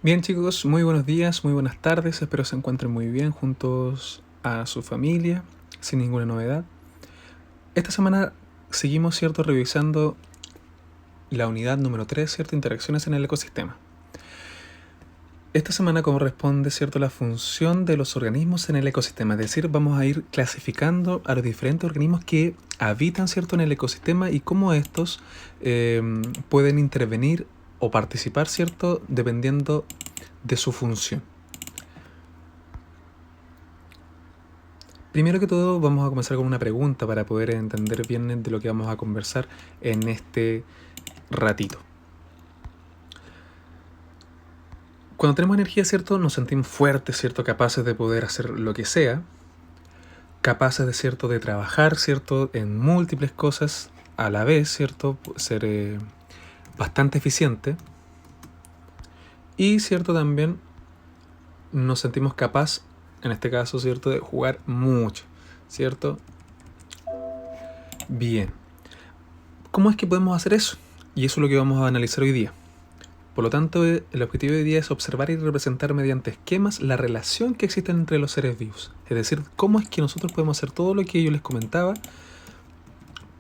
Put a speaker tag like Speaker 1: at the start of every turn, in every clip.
Speaker 1: Bien chicos, muy buenos días, muy buenas tardes, espero se encuentren muy bien juntos a su familia, sin ninguna novedad. Esta semana seguimos, ¿cierto?, revisando la unidad número 3, ¿cierto?, interacciones en el ecosistema. Esta semana corresponde, ¿cierto?, la función de los organismos en el ecosistema, es decir, vamos a ir clasificando a los diferentes organismos que habitan, ¿cierto?, en el ecosistema y cómo estos pueden intervenir o participar, ¿cierto?, dependiendo de su función. Primero que todo vamos a comenzar con una pregunta para poder entender bien de lo que vamos a conversar en este ratito. Cuando tenemos energía, ¿cierto?, nos sentimos fuertes, ¿cierto?, capaces de poder hacer lo que sea, capaces de, ¿cierto?, de trabajar, ¿cierto?, en múltiples cosas a la vez, ¿cierto?, ser bastante eficiente y, ¿cierto?, también nos sentimos capaces, en este caso, ¿cierto?, de jugar mucho, ¿cierto? Bien. ¿Cómo es que podemos hacer eso? Y eso es lo que vamos a analizar hoy día. Por lo tanto, el objetivo de hoy día es observar y representar mediante esquemas la relación que existe entre los seres vivos. Es decir, cómo es que nosotros podemos hacer todo lo que yo les comentaba,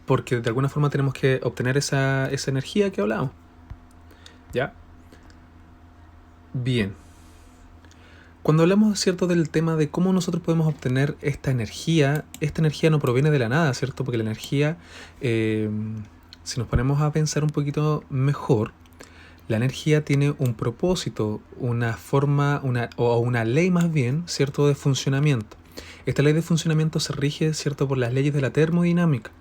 Speaker 1: porque de alguna forma tenemos que obtener esa energía que hablábamos. ¿Ya? Bien. Cuando hablamos, ¿cierto?, del tema de cómo nosotros podemos obtener esta energía no proviene de la nada, ¿cierto? Porque la energía, si nos ponemos a pensar un poquito mejor, la energía tiene un propósito, una forma, o una ley más bien, ¿cierto?, de funcionamiento. Esta ley de funcionamiento se rige, ¿cierto?, por las leyes de la termodinámica.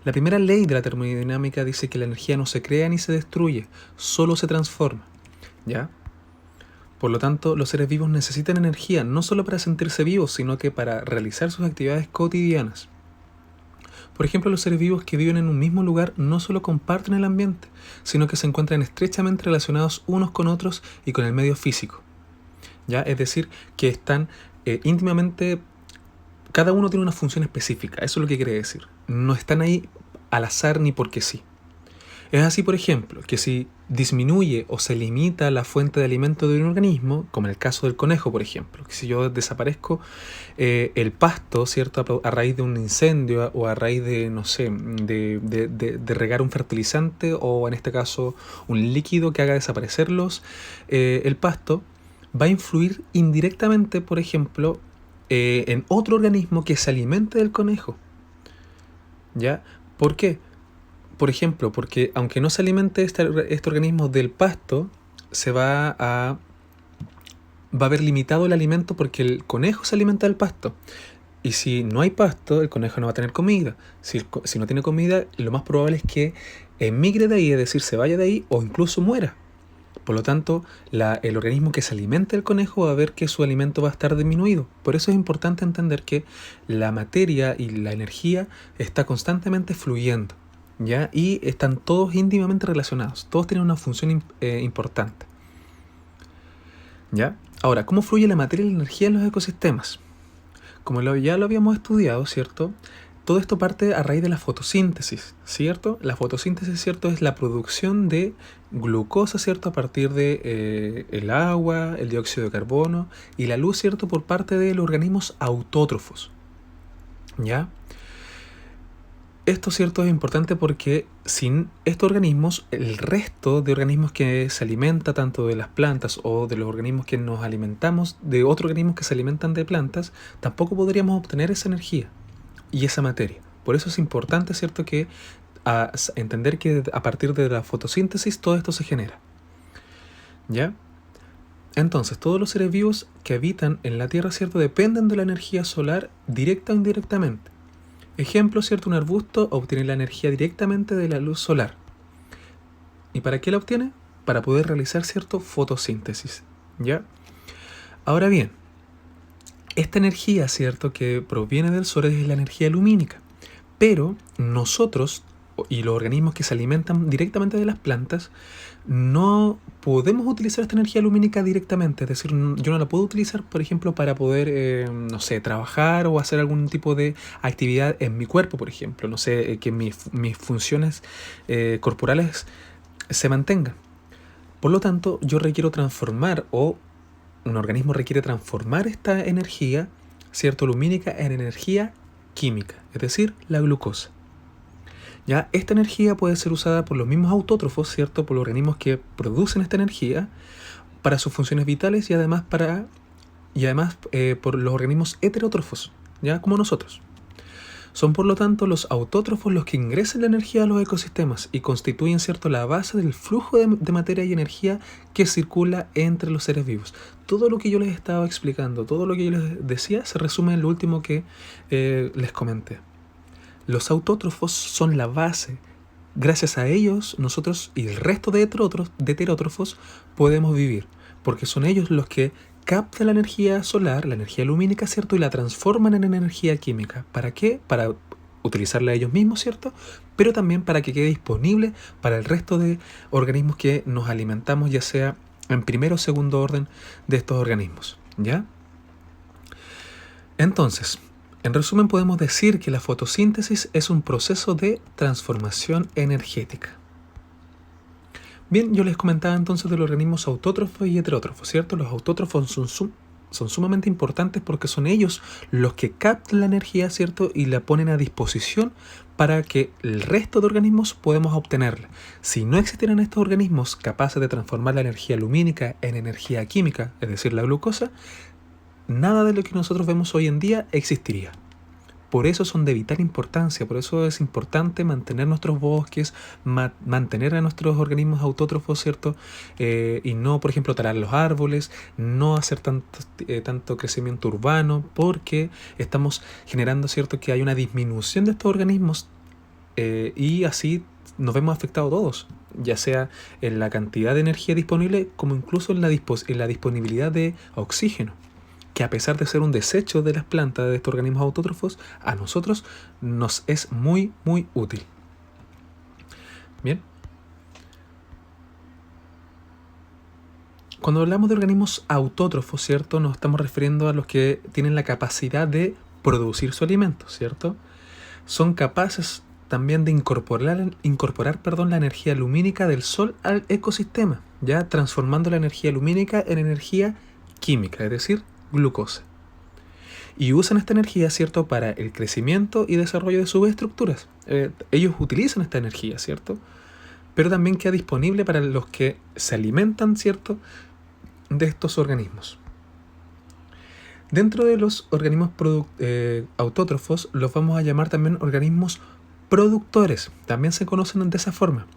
Speaker 1: La primera ley de la termodinámica dice que la energía no se crea ni se destruye, solo se transforma. ¿Ya? Por lo tanto, los seres vivos necesitan energía no solo para sentirse vivos, sino que para realizar sus actividades cotidianas. Por ejemplo, los seres vivos que viven en un mismo lugar no solo comparten el ambiente, sino que se encuentran estrechamente relacionados unos con otros y con el medio físico. ¿Ya? Es decir, que están íntimamente, cada uno tiene una función específica, eso es lo que quiere decir. No están ahí al azar ni porque sí. Es así, por ejemplo, que si disminuye o se limita la fuente de alimento de un organismo, como en el caso del conejo, por ejemplo, que si yo desaparezco el pasto, ¿cierto?, a raíz de un incendio o a raíz de, no sé, de regar un fertilizante o en este caso un líquido que haga desaparecerlos, el pasto va a influir indirectamente, por ejemplo, en otro organismo que se alimente del conejo. ¿Ya? ¿Por qué? Por ejemplo, porque aunque no se alimente este organismo del pasto, va a haber limitado el alimento porque el conejo se alimenta del pasto. Y si no hay pasto, el conejo no va a tener comida. Si no tiene comida, lo más probable es que emigre de ahí, es decir, se vaya de ahí o incluso muera. Por lo tanto, el organismo que se alimente del conejo va a ver que su alimento va a estar disminuido. Por eso es importante entender que la materia y la energía está constantemente fluyendo, ¿ya? Y están todos íntimamente relacionados. Todos tienen una función importante, ¿ya? Ahora, ¿cómo fluye la materia y la energía en los ecosistemas? Como ya lo habíamos estudiado, ¿cierto? Todo esto parte a raíz de la fotosíntesis, ¿cierto? La fotosíntesis, ¿cierto?, es la producción de glucosa, ¿cierto?, a partir de el agua, el dióxido de carbono y la luz, ¿cierto?, por parte de los organismos autótrofos, ¿ya? Esto, ¿cierto?, es importante porque sin estos organismos, el resto de organismos que se alimenta tanto de las plantas o de los organismos que nos alimentamos de otros organismos que se alimentan de plantas, tampoco podríamos obtener esa energía y esa materia. Por eso es importante, ¿cierto?, que entender que a partir de la fotosíntesis todo esto se genera. ¿Ya? Entonces, todos los seres vivos que habitan en la Tierra, ¿cierto?, dependen de la energía solar directa o indirectamente. Ejemplo, ¿cierto?, un arbusto obtiene la energía directamente de la luz solar. ¿Y para qué la obtiene? Para poder realizar, ¿cierto?, fotosíntesis. ¿Ya? Ahora bien, esta energía, ¿cierto?, que proviene del sol es la energía lumínica. Pero nosotros y los organismos que se alimentan directamente de las plantas no podemos utilizar esta energía lumínica directamente. Es decir, yo no la puedo utilizar, por ejemplo, para poder, no sé, trabajar o hacer algún tipo de actividad en mi cuerpo, por ejemplo. No sé, que mis funciones corporales se mantengan. Por lo tanto, yo requiero transformar, o un organismo requiere transformar esta energía, ¿cierto?, lumínica en energía química, es decir, la glucosa. Ya, esta energía puede ser usada por los mismos autótrofos, ¿cierto?, por los organismos que producen esta energía para sus funciones vitales y además por los organismos heterótrofos, ya, como nosotros. Son por lo tanto los autótrofos los que ingresan la energía a los ecosistemas y constituyen, ¿cierto?, la base del flujo de materia y energía que circula entre los seres vivos. Todo lo que yo les estaba explicando, todo lo que yo les decía, se resume en lo último que les comenté. Los autótrofos son la base. Gracias a ellos, nosotros y el resto de heterótrofos podemos vivir, porque son ellos los que captan la energía solar, la energía lumínica, ¿cierto?, y la transforman en energía química. ¿Para qué? Para utilizarla ellos mismos, ¿cierto?, pero también para que quede disponible para el resto de organismos que nos alimentamos, ya sea en primero o segundo orden de estos organismos, ¿ya? Entonces, en resumen podemos decir que la fotosíntesis es un proceso de transformación energética. Bien, yo les comentaba entonces de los organismos autótrofos y heterótrofos, ¿cierto? Los autótrofos son sumamente importantes porque son ellos los que captan la energía, ¿cierto?, y la ponen a disposición para que el resto de organismos podamos obtenerla. Si no existieran estos organismos capaces de transformar la energía lumínica en energía química, es decir, la glucosa, nada de lo que nosotros vemos hoy en día existiría. Por eso son de vital importancia, por eso es importante mantener nuestros bosques, mantener a nuestros organismos autótrofos, ¿cierto? Y no, por ejemplo, talar los árboles, no hacer tanto crecimiento urbano, porque estamos generando, ¿cierto?, que hay una disminución de estos organismos y así nos vemos afectados todos, ya sea en la cantidad de energía disponible como incluso en la disponibilidad de oxígeno, que a pesar de ser un desecho de las plantas, de estos organismos autótrofos, a nosotros nos es muy, muy útil. Bien. Cuando hablamos de organismos autótrofos, ¿cierto?, nos estamos refiriendo a los que tienen la capacidad de producir su alimento, ¿cierto? Son capaces también de incorporar, la energía lumínica del sol al ecosistema, ya transformando la energía lumínica en energía química, es decir, glucosa. Y usan esta energía, ¿cierto?, para el crecimiento y desarrollo de sus estructuras. Ellos utilizan esta energía, ¿cierto?, pero también queda disponible para los que se alimentan, ¿cierto?, de estos organismos. Dentro de los organismos autótrofos los vamos a llamar también organismos productores. También se conocen de esa forma,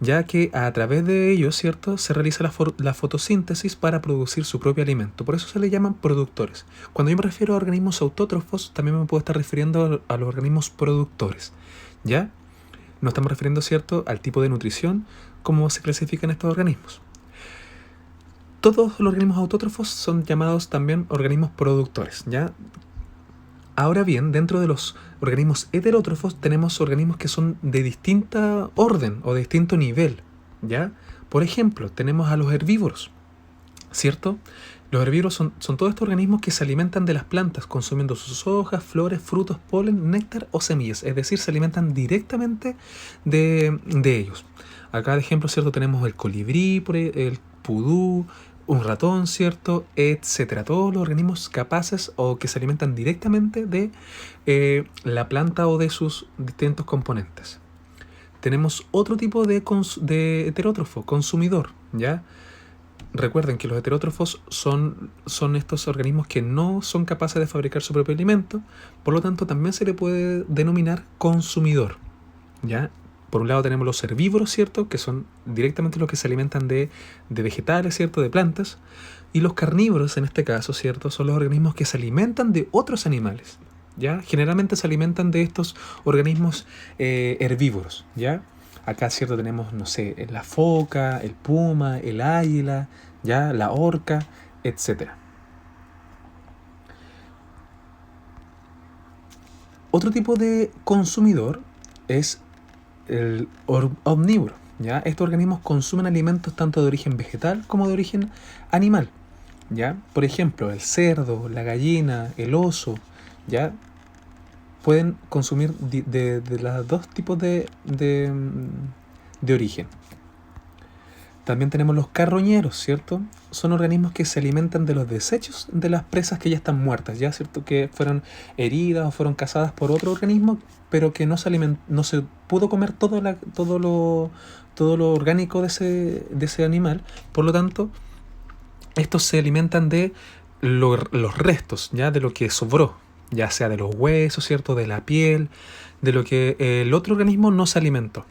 Speaker 1: ya que a través de ellos, ¿cierto?, se realiza la fotosíntesis para producir su propio alimento. Por eso se le llaman productores. Cuando yo me refiero a organismos autótrofos, también me puedo estar refiriendo a los organismos productores, ¿ya? Nos estamos refiriendo, ¿cierto?, al tipo de nutrición, cómo se clasifican estos organismos. Todos los organismos autótrofos son llamados también organismos productores, ¿ya? Ahora bien, dentro de los organismos heterótrofos tenemos organismos que son de distinta orden o de distinto nivel, ¿ya? Por ejemplo, tenemos a los herbívoros, ¿cierto? Los herbívoros son todos estos organismos que se alimentan de las plantas, consumiendo sus hojas, flores, frutos, polen, néctar o semillas, es decir, se alimentan directamente de ellos. Acá de ejemplo, ¿cierto?, tenemos el colibrí, el pudú, un ratón, ¿cierto?, etcétera. Todos los organismos capaces o que se alimentan directamente de la planta o de sus distintos componentes. Tenemos otro tipo de heterótrofo, consumidor, ¿ya? Recuerden que los heterótrofos son estos organismos que no son capaces de fabricar su propio alimento, por lo tanto también se le puede denominar consumidor, ¿ya? Por un lado tenemos los herbívoros, ¿cierto?, que son directamente los que se alimentan de vegetales, ¿cierto?, de plantas. Y los carnívoros, en este caso, ¿cierto?, son los organismos que se alimentan de otros animales, ¿ya? Generalmente se alimentan de estos organismos herbívoros, ¿ya? Acá, ¿cierto?, tenemos, no sé, la foca, el puma, el águila, ¿ya?, la orca, etc. Otro tipo de consumidor es el omnívoro, ¿ya? Estos organismos consumen alimentos tanto de origen vegetal como de origen animal, ¿ya? Por ejemplo, el cerdo, la gallina, el oso, ¿ya?, pueden consumir de los dos tipos de origen. También tenemos los carroñeros, ¿cierto? Son organismos que se alimentan de los desechos de las presas que ya están muertas, ¿ya? ¿Cierto? Que fueron heridas o fueron cazadas por otro organismo, pero que no se pudo comer todo lo orgánico de ese animal. Por lo tanto, estos se alimentan de los restos, ¿ya? De lo que sobró, ya sea de los huesos, ¿cierto? De la piel, de lo que el otro organismo no se alimentó.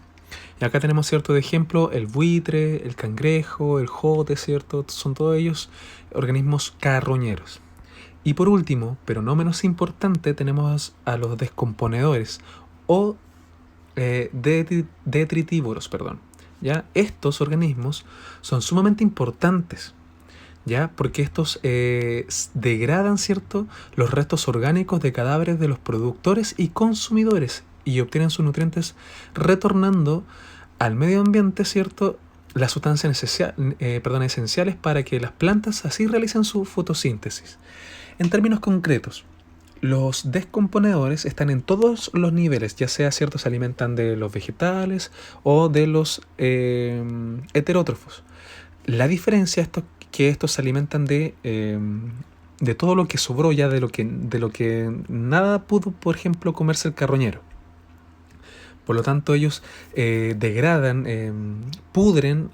Speaker 1: Y acá tenemos, ¿cierto? De ejemplo, el buitre, el cangrejo, el jote, ¿cierto? Son todos ellos organismos carroñeros. Y por último, pero no menos importante, tenemos a los descomponedores o detritívoros, perdón. ¿Ya? Estos organismos son sumamente importantes, ¿ya? Porque estos degradan, ¿cierto?, los restos orgánicos de cadáveres de los productores y consumidores y obtienen sus nutrientes retornando al medio ambiente, ¿cierto?, las sustancias esenciales para que las plantas así realicen su fotosíntesis. En términos concretos, los descomponedores están en todos los niveles, ya sea, ¿cierto?, se alimentan de los vegetales o de los heterótrofos. La diferencia es que estos se alimentan de todo lo que sobró ya, de lo que nada pudo, por ejemplo, comerse el carroñero. Por lo tanto, ellos degradan, pudren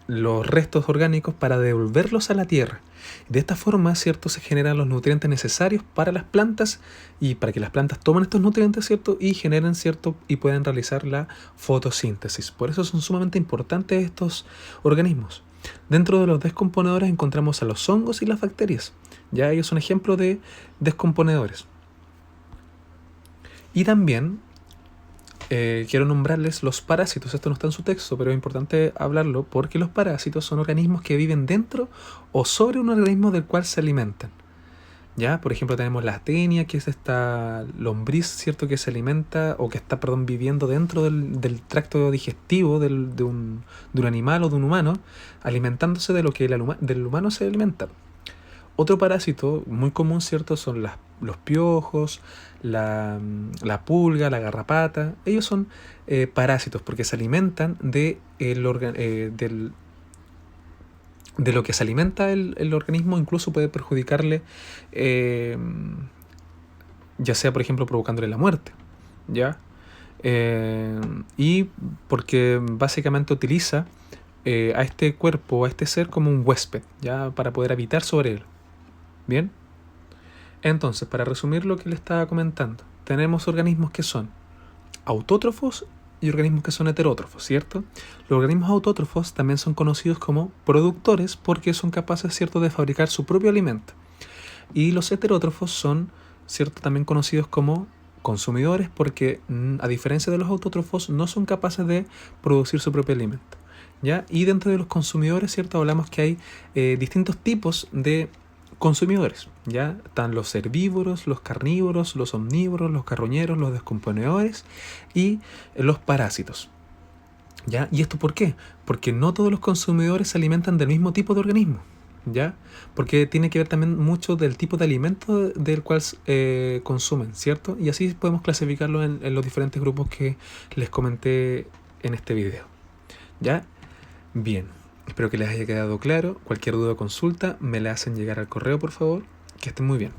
Speaker 1: los restos orgánicos para devolverlos a la tierra. De esta forma, ¿cierto?, se generan los nutrientes necesarios para las plantas y para que las plantas tomen estos nutrientes, ¿cierto?, y generen, ¿cierto?, y puedan realizar la fotosíntesis. Por eso son sumamente importantes estos organismos. Dentro de los descomponedores encontramos a los hongos y las bacterias. Ya ellos son ejemplos de descomponedores. Y también quiero nombrarles los parásitos. Esto no está en su texto, pero es importante hablarlo porque los parásitos son organismos que viven dentro o sobre un organismo del cual se alimentan. ¿Ya? Por ejemplo, tenemos la tenia, que es esta lombriz, ¿cierto?, que se alimenta o que está, viviendo dentro del tracto digestivo de un animal o de un humano, alimentándose de lo que del humano se alimenta. Otro parásito muy común, ¿cierto?, son los piojos, la pulga, la garrapata. Ellos son parásitos porque se alimentan de lo que se alimenta el organismo, incluso puede perjudicarle, ya sea, por ejemplo, provocándole la muerte, ¿ya? Y porque básicamente utiliza a este cuerpo, a este ser, como un huésped, ¿ya?, para poder habitar sobre él. Bien, entonces, para resumir lo que le estaba comentando, tenemos organismos que son autótrofos y organismos que son heterótrofos, ¿cierto? Los organismos autótrofos también son conocidos como productores porque son capaces, ¿cierto?, de fabricar su propio alimento. Y los heterótrofos son, ¿cierto?, también conocidos como consumidores porque, a diferencia de los autótrofos, no son capaces de producir su propio alimento, ¿ya? Y dentro de los consumidores, ¿cierto?, hablamos que hay distintos tipos de consumidores, ¿ya? Están los herbívoros, los carnívoros, los omnívoros, los carroñeros, los descomponedores y los parásitos, ¿ya? ¿Y esto por qué? Porque no todos los consumidores se alimentan del mismo tipo de organismo, ¿ya? Porque tiene que ver también mucho del tipo de alimento del cual consumen, ¿cierto? Y así podemos clasificarlo en los diferentes grupos que les comenté en este video, ¿ya? Bien. Espero que les haya quedado claro. Cualquier duda o consulta me la hacen llegar al correo, por favor. Que estén muy bien.